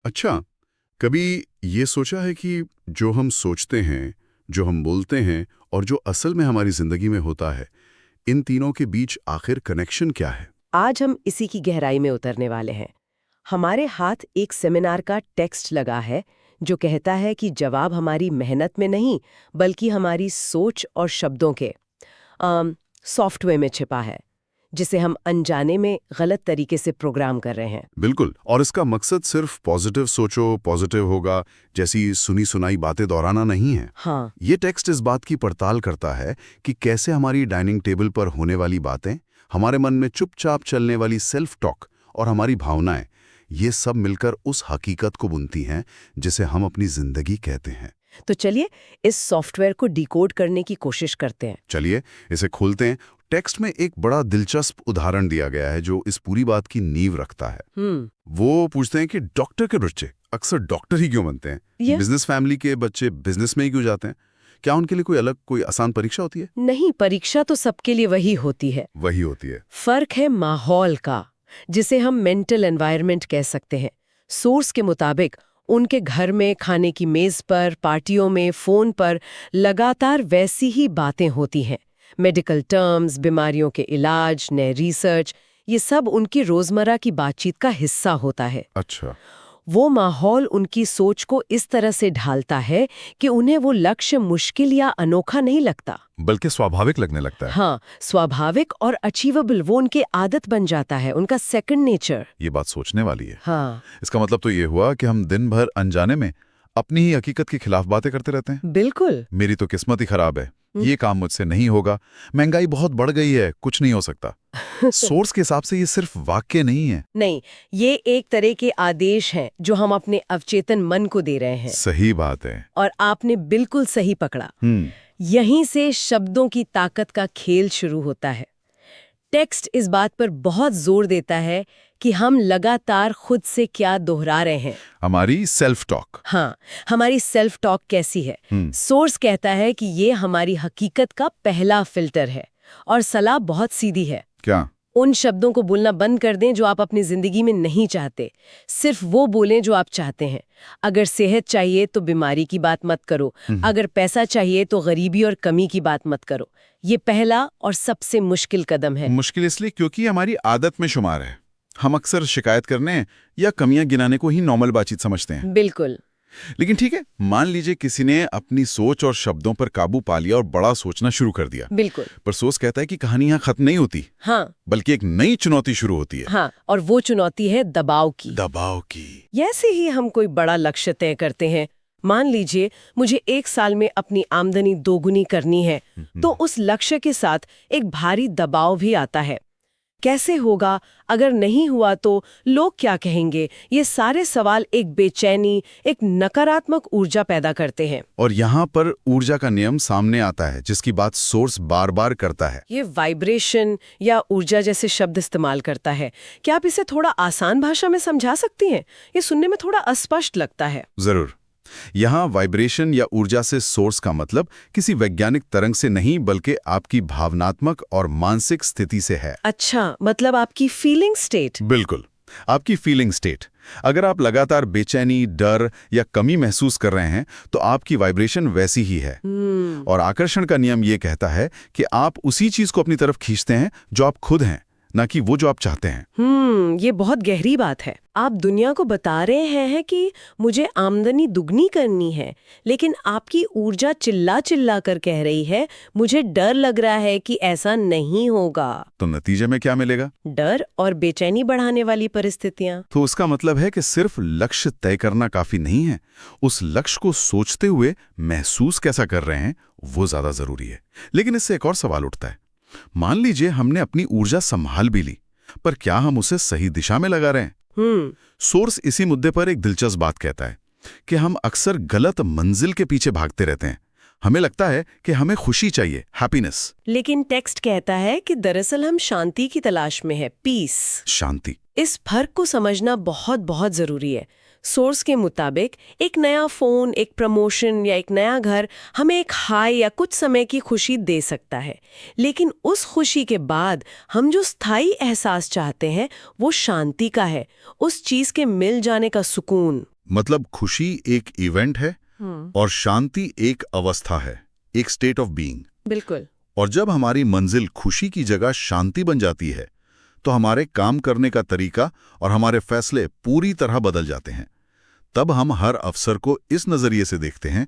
अच्छा, कभी ये सोचा है कि जो हम सोचते हैं, जो हम बोलते हैं और जो असल में हमारी जिंदगी में होता है, इन तीनों के बीच आखिर कनेक्शन क्या है? आज हम इसी की गहराई में उतरने वाले हैं। हमारे हाथ एक सेमिनार का टेक्स्ट लगा है जो कहता है कि जवाब हमारी मेहनत में नहीं बल्कि हमारी सोच और शब्दों के सॉफ्टवेयर में छिपा है, जिसे हम अनजाने में गलत तरीके से प्रोग्राम कर रहे हैं। बिल्कुल, और इसका मकसद सिर्फ पॉजिटिव सोचो, पॉजिटिव होगा जैसी सुनी सुनाई बातें दोहराना नहीं है। हाँ, ये टेक्स्ट इस बात की पड़ताल करता है कि कैसे हमारी डाइनिंग टेबल पर होने वाली बातें, हमारे मन में चुपचाप चलने वाली सेल्फ टॉक और हमारी भावनाएं, ये सब मिलकर उस हकीकत को बुनती हैं जिसे हम अपनी जिंदगी कहते हैं। तो चलिए इस सॉफ्टवेयर को डिकोड करने की कोशिश करते हैं। चलिए इसे खोलते हैं। टेक्स्ट में एक बड़ा दिलचस्प उदाहरण दिया गया है जो इस पूरी बात की नींव रखता है। वो पूछते हैं कि डॉक्टर के बच्चे अक्सर डॉक्टर ही क्यों बनते हैं? बिजनेस फैमिली के बच्चे बिजनेस में ही क्यों जाते हैं? क्या उनके लिए कोई आसान परीक्षा होती है? नहीं, परीक्षा तो सबके लिए वही होती है। वही होती है। फर्क है माहौल का, जिसे हम मेंटल एनवायरनमेंट कह सकते हैं। सोर्स के मुताबिक उनके घर में, खाने की मेज पर, पार्टियों में, फोन पर लगातार वैसी ही बातें होती हैं। मेडिकल टर्म्स, बीमारियों के इलाज, नए रिसर्च, ये सब उनकी रोजमर्रा की बातचीत का हिस्सा होता है। अच्छा। वो माहौल उनकी सोच को इस तरह से ढालता है कि उन्हें वो लक्ष्य मुश्किल या अनोखा नहीं लगता, बल्कि स्वाभाविक लगने लगता है। हाँ, स्वाभाविक और अचीवेबल। वो उनकी आदत बन जाता है, उनका सेकंड नेचर। ये बात सोचने वाली है। हाँ, इसका मतलब तो ये हुआ कि हम दिन भर अनजाने में अपनी ही हकीकत के खिलाफ बातें करते रहते हैं। बिल्कुल। मेरी तो किस्मत ही खराब है, ये काम मुझसे नहीं होगा, महंगाई बहुत बढ़ गई है, कुछ नहीं हो सकता। सोर्स के हिसाब से ये सिर्फ वाक्य नहीं है। नहीं, ये एक तरह के आदेश हैं जो हम अपने अवचेतन मन को दे रहे हैं। सही बात है। और आपने बिल्कुल सही पकड़ा। यहीं से शब्दों की ताकत का खेल शुरू होता है। टेक्स्ट इस बात पर बहुत जोर देता है कि हम लगातार खुद से क्या दोहरा रहे हैं। हमारी सेल्फ टॉक। हाँ, हमारी सेल्फ टॉक कैसी है? सोर्स कहता है कि ये हमारी हकीकत का पहला फिल्टर है और सलाह बहुत सीधी है। क्या? उन शब्दों को बोलना बंद कर दें जो आप अपनी जिंदगी में नहीं चाहते, सिर्फ वो बोलें जो आप चाहते हैं। अगर सेहत चाहिए तो बीमारी की बात मत करो, अगर पैसा चाहिए तो गरीबी और कमी की बात मत करो। ये पहला और सबसे मुश्किल कदम है। मुश्किल इसलिए क्योंकि हमारी आदत में शुमार है। हम अक्सर शिकायत करने या कमियां गिनाने को ही नॉर्मल बातचीत समझते हैं। बिल्कुल। लेकिन ठीक है, मान लीजिए किसी ने अपनी सोच और शब्दों पर काबू पा लिया और बड़ा सोचना शुरू कर दिया। बिल्कुल। पर सोच कहता है कि कहानी यहाँ खत्म नहीं होती। हाँ, बल्कि एक नई चुनौती शुरू होती है। हाँ, और वो चुनौती है दबाव की। दबाव की। जैसे ही हम कोई बड़ा लक्ष्य तय करते हैं, मान लीजिए मुझे 1 साल में अपनी आमदनी दोगुनी करनी है, तो उस लक्ष्य के साथ एक भारी दबाव भी आता है। कैसे होगा? अगर नहीं हुआ तो लोग क्या कहेंगे? ये सारे सवाल एक बेचैनी, एक नकारात्मक ऊर्जा पैदा करते हैं। और यहाँ पर ऊर्जा का नियम सामने आता है जिसकी बात सोर्स बार बार करता है। ये वाइब्रेशन या ऊर्जा जैसे शब्द इस्तेमाल करता है। क्या आप इसे थोड़ा आसान भाषा में समझा सकती हैं? ये सुनने में थोड़ा अस्पष्ट लगता है। जरूर। यहाँ वाइब्रेशन या ऊर्जा से सोर्स का मतलब किसी वैज्ञानिक तरंग से नहीं बल्कि आपकी भावनात्मक और मानसिक स्थिति से है। अच्छा, मतलब आपकी फीलिंग स्टेट। बिल्कुल, आपकी फीलिंग स्टेट। अगर आप लगातार बेचैनी, डर या कमी महसूस कर रहे हैं तो आपकी वाइब्रेशन वैसी ही है। और आकर्षण का नियम ये कहता है कि आप उसी चीज को अपनी तरफ खींचते हैं जो आप खुद हैं, ना कि वो जो आप चाहते हैं। ये बहुत गहरी बात है। आप दुनिया को बता रहे हैं कि मुझे आमदनी दुगनी करनी है, लेकिन आपकी ऊर्जा चिल्ला चिल्ला कर कह रही है मुझे डर लग रहा है कि ऐसा नहीं होगा। तो नतीजे में क्या मिलेगा? डर और बेचैनी बढ़ाने वाली परिस्थितियां। तो उसका मतलब है कि सिर्फ लक्ष्य तय करना काफी नहीं है, उस लक्ष्य को सोचते हुए महसूस कैसा कर रहे हैं वो ज्यादा जरूरी है। लेकिन इससे एक और सवाल उठता है। मान लीजिए हमने अपनी ऊर्जा संभाल भी ली, पर क्या हम उसे सही दिशा में लगा रहे हैं? सोर्स इसी मुद्दे पर एक दिलचस्प बात कहता है कि हम अक्सर गलत मंजिल के पीछे भागते रहते हैं। हमें लगता है कि हमें खुशी चाहिए, हैप्पीनेस। लेकिन टेक्स्ट कहता है कि दरअसल हम शांति की तलाश में है, पीस। शांति। इस फर्क को समझना बहुत बहुत जरूरी है। सोर्स के मुताबिक एक नया फोन, एक प्रमोशन या एक नया घर हमें एक हाई या कुछ समय की खुशी दे सकता है, लेकिन उस खुशी के बाद हम जो स्थायी एहसास चाहते हैं वो शांति का है, उस चीज के मिल जाने का सुकून। मतलब खुशी एक इवेंट है और शांति एक अवस्था है, एक स्टेट ऑफ बीइंग। बिल्कुल। और जब हमारी मंजिल खुशी की जगह शांति बन जाती है तो हमारे काम करने का तरीका और हमारे फैसले पूरी तरह बदल जाते हैं। तब हम हर अवसर को इस नजरिए से देखते हैं,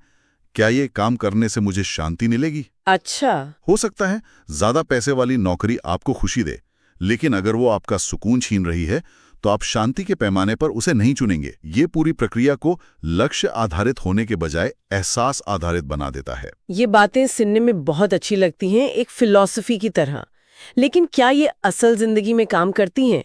क्या ये काम करने से मुझे शांति मिलेगी? अच्छा। हो सकता है ज्यादा पैसे वाली नौकरी आपको खुशी दे, लेकिन अगर वो आपका सुकून छीन रही है तो आप शांति के पैमाने पर उसे नहीं चुनेंगे। ये पूरी प्रक्रिया को लक्ष्य आधारित होने के बजाय एहसास आधारित बना देता है। ये बातें सुनने में बहुत अच्छी लगती हैं, एक फिलॉसफी की तरह, लेकिन क्या ये असल जिंदगी में काम करती हैं?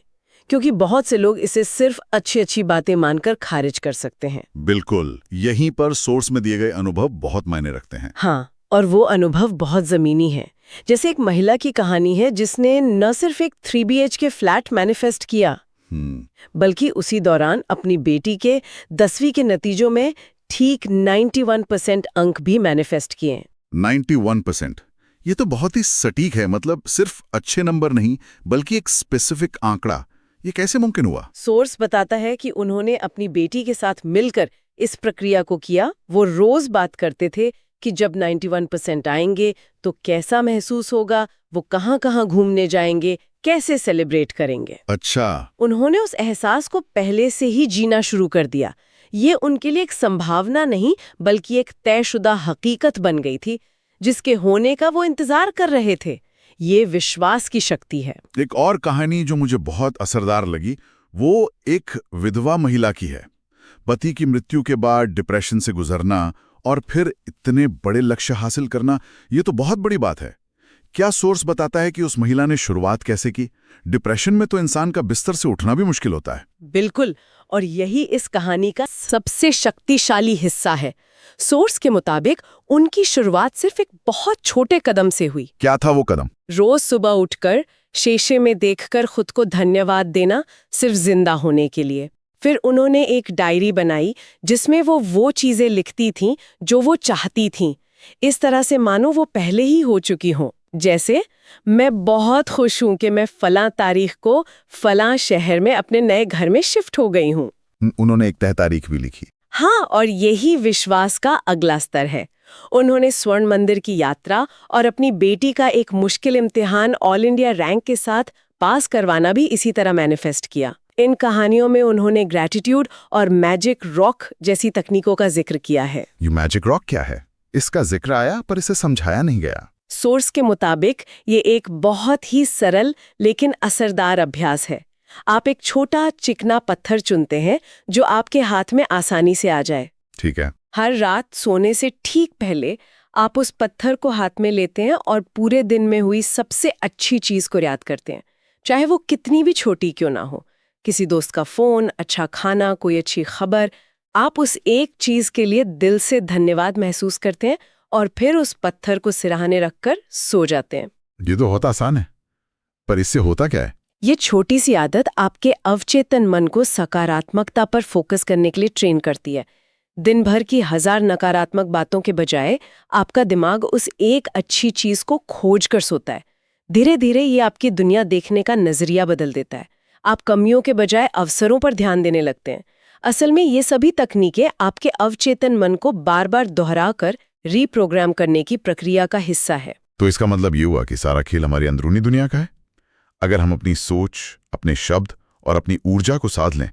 क्योंकि बहुत से लोग इसे सिर्फ अच्छी अच्छी बातें मानकर खारिज कर सकते हैं। बिल्कुल, यहीं पर सोर्स में दिए गए अनुभव बहुत मायने रखते हैं। हाँ, और वो अनुभव बहुत जमीनी है। जैसे एक महिला की कहानी है जिसने न सिर्फ एक 3 BHK फ्लैट मैनिफेस्ट किया, बल्कि उसी दौरान अपनी बेटी के 10वीं के नतीजों में ठीक 91% अंक भी मैनिफेस्ट किए। 91%, ये तो बहुत ही सटीक है। मतलब सिर्फ अच्छे नंबर नहीं, बल्कि एक स्पेसिफिक आंकड़ा। ये कैसे मुमकिन हुआ? सोर्स बताता है कि उन्होंने अपनी बेटी के साथ मिलकर इस प्रक्रिया को किया। वो रोज बात करते थे कि जब 91% आएंगे तो कैसा महसूस होगा, वो कहाँ-कहाँ घूमने जाएंगे, कैसे सेलिब्रेट करेंगे। अच्छा। उन्होंने उस एहसास को पहले से ही जीना शुरू कर दिया। ये उनके लिए एक संभावना नहीं, बल्कि एक तयशुदा हकीकत बन गई थी, जिसके होने का वो इंतजार कर रहे थे। ये विश्वास की शक्ति है। एक और कहानी जो मुझे बहुत असरदार लगी, वो एक विधवा महिला की है। पति की मृत्यु के बाद डिप्रेशन से गुजरना और फिर इतने बड़े लक्ष्य हासिल करना, ये तो बहुत बड़ी बात है। क्या सोर्स बताता है कि उस महिला ने शुरुआत कैसे की? डिप्रेशन में तो इंसान का बिस्तर से उठना भी मुश्किल होता है। बिल्कुल, और यही इस कहानी का सबसे शक्तिशाली हिस्सा है। सोर्स के मुताबिक उनकी शुरुआत सिर्फ एक बहुत छोटे कदम से हुई। क्या था वो कदम? रोज सुबह उठकर शीशे में देखकर खुद को धन्यवाद देना, सिर्फ जिंदा होने के लिए। फिर उन्होंने एक डायरी बनाई जिसमें वो चीजें लिखती थीं जो वो चाहती थीं, इस तरह से मानो वो पहले ही हो चुकी हों। जैसे, मैं बहुत खुश हूं कि मैं फलां तारीख को फलां शहर में अपने नए घर में शिफ्ट हो गई हूं। उन्होंने एक तय तारीख भी लिखी। हाँ, और यही विश्वास का अगला स्तर है। उन्होंने स्वर्ण मंदिर की यात्रा और अपनी बेटी का एक मुश्किल इम्तिहान ऑल इंडिया रैंक के साथ पास करवाना भी इसी तरह मैनिफेस्ट किया। इन कहानियों में उन्होंने ग्रैटिट्यूड और मैजिक रॉक जैसी तकनीकों का जिक्र किया है। ये मैजिक रॉक क्या है? इसका जिक्र आया पर इसे समझाया नहीं गया। सोर्स के मुताबिक ये एक बहुत ही सरल लेकिन असरदार अभ्यास है। आप एक छोटा चिकना पत्थर चुनते हैं जो आपके हाथ में आसानी से आ जाए। ठीक है। हर रात सोने से ठीक पहले आप उस पत्थर को हाथ में लेते हैं और पूरे दिन में हुई सबसे अच्छी चीज को याद करते हैं, चाहे वो कितनी भी छोटी क्यों ना हो। किसी दोस्त का फोन, अच्छा खाना, कोई अच्छी खबर। आप उस एक चीज के लिए दिल से धन्यवाद महसूस करते हैं और फिर उस पत्थर को सिरहाने रखकर सो जाते हैं। ये तो बहुत आसान है, पर इससे होता क्या है? ये छोटी सी आदत आपके अवचेतन मन को सकारात्मकता पर फोकस करने के लिए ट्रेन करती है। दिन भर की 1000 नकारात्मक बातों के बजाय आपका दिमाग उस एक अच्छी चीज को खोज कर सोता है। धीरे धीरे ये आपकी दुनिया देखने का नजरिया बदल देता है। आप कमियों के बजाय अवसरों पर ध्यान देने लगते हैं। असल में ये सभी तकनीकें आपके अवचेतन मन को बार बार दोहराकर रीप्रोग्राम करने की प्रक्रिया का हिस्सा है। तो इसका मतलब ये हुआ कि सारा खेल हमारी अंदरूनी दुनिया का है। अगर हम अपनी सोच, अपने शब्द और अपनी ऊर्जा को साध लें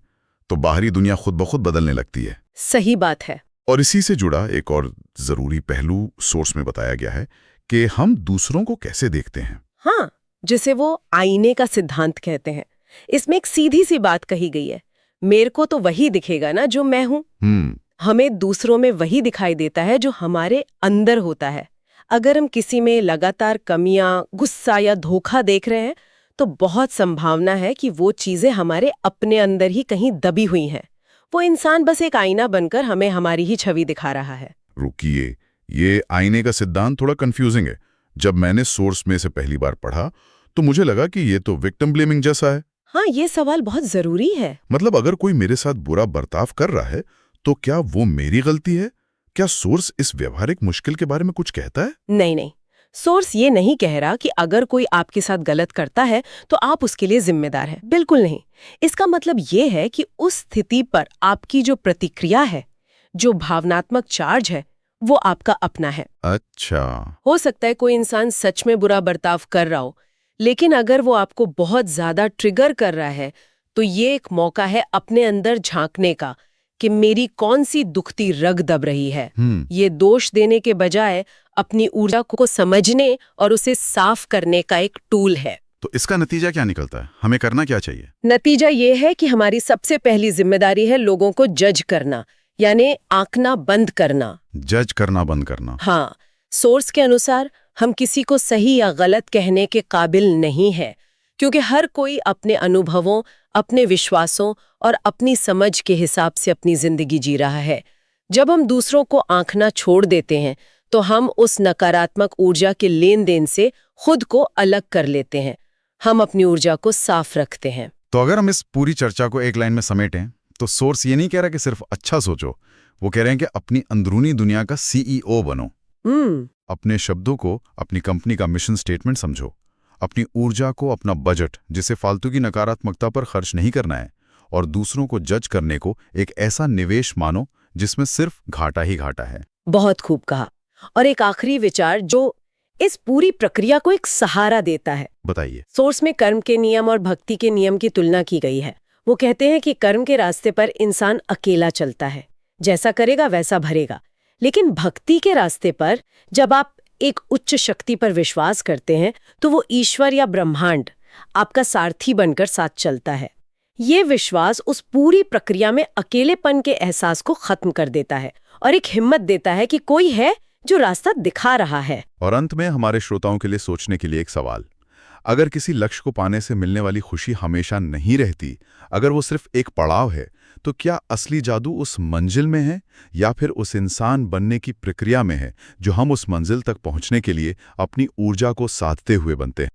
तो बाहरी दुनिया खुद ब खुद बदलने लगती है। सही बात है। और इसी से जुड़ा एक और जरूरी पहलू सोर्स में बताया गया है कि हम दूसरों को कैसे देखते हैं। हाँ, जिसे वो आईने का सिद्धांत कहते हैं। इसमें एक सीधी सी बात कही गई है, मेरे को तो वही दिखेगा ना जो मैं हूं। हमें दूसरों में वही दिखाई देता है जो हमारे अंदर होता है। अगर हम किसी में लगातार कमियां, गुस्सा या धोखा देख रहे हैं तो बहुत संभावना है कि वो चीजें हमारे अपने अंदर ही कहीं दबी हुई हैं। वो इंसान बस एक आईना बनकर हमें हमारी ही छवि दिखा रहा है। रुकिए, ये आईने का सिद्धांत थोड़ा कंफ्यूजिंग है। जब मैंने सोर्स में से पहली बार पढ़ा तो मुझे लगा कि ये तो विक्टिम ब्लेमिंग जैसा है। हाँ, ये सवाल बहुत जरूरी है। मतलब अगर कोई मेरे साथ बुरा बर्ताव कर रहा है तो क्या वो मेरी गलती है? क्या सोर्स इस व्यवहारिक मुश्किल के बारे में कुछ कहता है? नहीं नहीं, सोर्स ये नहीं कह रहा कि अगर कोई आपके साथ गलत करता है तो आप उसके लिए जिम्मेदार हैं। बिल्कुल नहीं। इसका मतलब ये है कि उस स्थिति पर आपकी जो प्रतिक्रिया है, जो भावनात्मक चार्ज है, वो आपका अपना है। अच्छा। हो सकता है कोई इंसान सच में बुरा बर्ताव कर रहा हो, लेकिन अगर वो आपको बहुत ज्यादा ट्रिगर कर रहा है तो ये एक मौका है अपने अंदर झांकने का कि मेरी कौन सी दुखती रग दब रही है। ये दोष देने के बजाय अपनी ऊर्जा को समझने और उसे साफ करने का एक टूल है। तो इसका नतीजा क्या निकलता है? हमें करना क्या चाहिए? नतीजा ये है कि हमारी सबसे पहली जिम्मेदारी है लोगों को जज करना, यानी आंकना बंद करना। जज करना बंद करना। हाँ, सोर्स के अनुसार हम किसी को सही या गलत कहने के काबिल नहीं है, क्योंकि हर कोई अपने अनुभवों, अपने विश्वासों और अपनी समझ के हिसाब से अपनी जिंदगी जी रहा है। जब हम दूसरों को आंकना छोड़ देते हैं तो हम उस नकारात्मक ऊर्जा के लेन देन से खुद को अलग कर लेते हैं। हम अपनी ऊर्जा को साफ रखते हैं। तो अगर हम इस पूरी चर्चा को एक लाइन में समेटें तो सोर्स ये नहीं कह रहा कि सिर्फ अच्छा सोचो, वो कह रहे हैं कि अपनी अंदरूनी दुनिया का सीईओ बनो। अपने शब्दों को अपनी कंपनी का मिशन स्टेटमेंट समझो, अपनी ऊर्जा को अपना बजट, जिसे फालतू की नकारात्मकता पर खर्च नहीं करना है, और दूसरों को जज करने को एक ऐसा निवेश मानो जिसमें सिर्फ घाटा ही घाटा है। बहुत खूब कहा। और एक आखिरी विचार जो इस पूरी प्रक्रिया को एक सहारा देता है। बताइए। सोर्स में कर्म के नियम और भक्ति के नियम की तुलना की गई है। वो कहते हैं कि कर्म के रास्ते पर इंसान अकेला चलता है, जैसा करेगा वैसा भरेगा। लेकिन भक्ति के रास्ते पर जब आप एक उच्च शक्ति पर विश्वास करते हैं तो वो ईश्वर या ब्रह्मांड आपका सारथी बनकर साथ चलता है। ये विश्वास उस पूरी प्रक्रिया में अकेलेपन के एहसास को खत्म कर देता है और एक हिम्मत देता है कि कोई है जो रास्ता दिखा रहा है। और अंत में हमारे श्रोताओं के लिए सोचने के लिए एक सवाल। अगर किसी लक्ष्य को पाने से मिलने वाली खुशी हमेशा नहीं रहती, अगर वो सिर्फ एक पड़ाव है, तो क्या असली जादू उस मंजिल में है या फिर उस इंसान बनने की प्रक्रिया में है जो हम उस मंजिल तक पहुंचने के लिए अपनी ऊर्जा को साधते हुए बनते हैं?